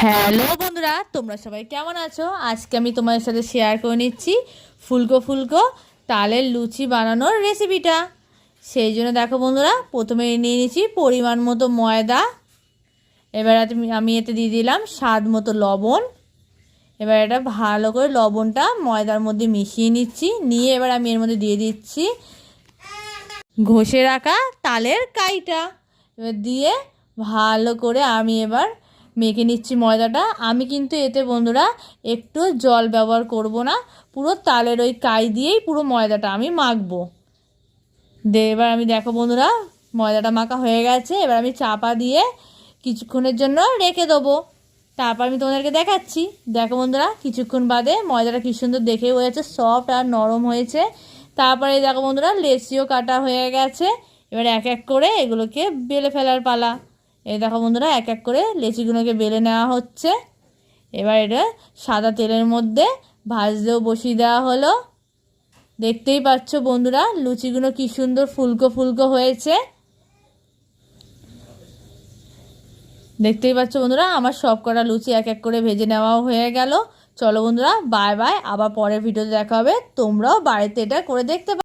Hello বন্ধুরা, তোমরা সবাই কেমন আছো? আজকে আমি তোমাদের সাথে শেয়ার করে নিচ্ছি ফুলকো ফুলকো তালের লুচি বানানোর রেসিপিটা। সেই জন্য দেখো বন্ধুরা, প্রথমে নিয়ে নিচ্ছি পরিমাণ মতো ময়দা। এবার আমি এতে দিয়ে দিলাম স্বাদ মতো লবণ। এবার এটা ভালো করে লবণটা ময়দার মধ্যে মিশিয়ে নিচ্ছি। নিয়ে এবার আমি এর মধ্যে দিয়ে দিচ্ছি ঘষে রাখা তালের কাইটা। এবার দিয়ে ভালো করে আমি এবার মেখে নিচ্ছি ময়দাটা। আমি কিন্তু এতে বন্ধুরা একটু জল ব্যবহার করব না, পুরো তালের ওই কাই দিয়েই পুরো ময়দাটা আমি মাখবো। এবার আমি দেখো বন্ধুরা, ময়দাটা মাখা হয়ে গেছে। এবার আমি চাপা দিয়ে কিছুক্ষণের জন্য রেখে দেবো। তারপর আমি তোমাদেরকে দেখাচ্ছি। দেখো বন্ধুরা, কিছুক্ষণ বাদে ময়দাটা কি সুন্দর দেখে হয়েছে, সফট আর নরম হয়েছে। তারপরে দেখো বন্ধুরা, লেচিও কাটা হয়ে গেছে। এবার এক এক করে এগুলোকে বেলে ফেলার পালা। এই দেখো বন্ধুরা, এক এক করে লেচিগুলোকে বেলে নেওয়া হচ্ছে। এবার এটা সাদা তেলের মধ্যে ভাজতেও বসিয়ে দেওয়া হলো। দেখতেই পাচ্ছ বন্ধুরা, লুচিগুলো কি সুন্দর ফুলকো ফুলকো হয়েছে। দেখতেই পাচ্ছ বন্ধুরা, আমার সব কটা লুচি এক এক করে ভেজে নেওয়াও হয়ে গেল। চলো বন্ধুরা, বাই বাই, আবার পরের ভিডিওতে দেখা হবে। তোমরাও বাড়িতে এটা করে দেখতে পারো।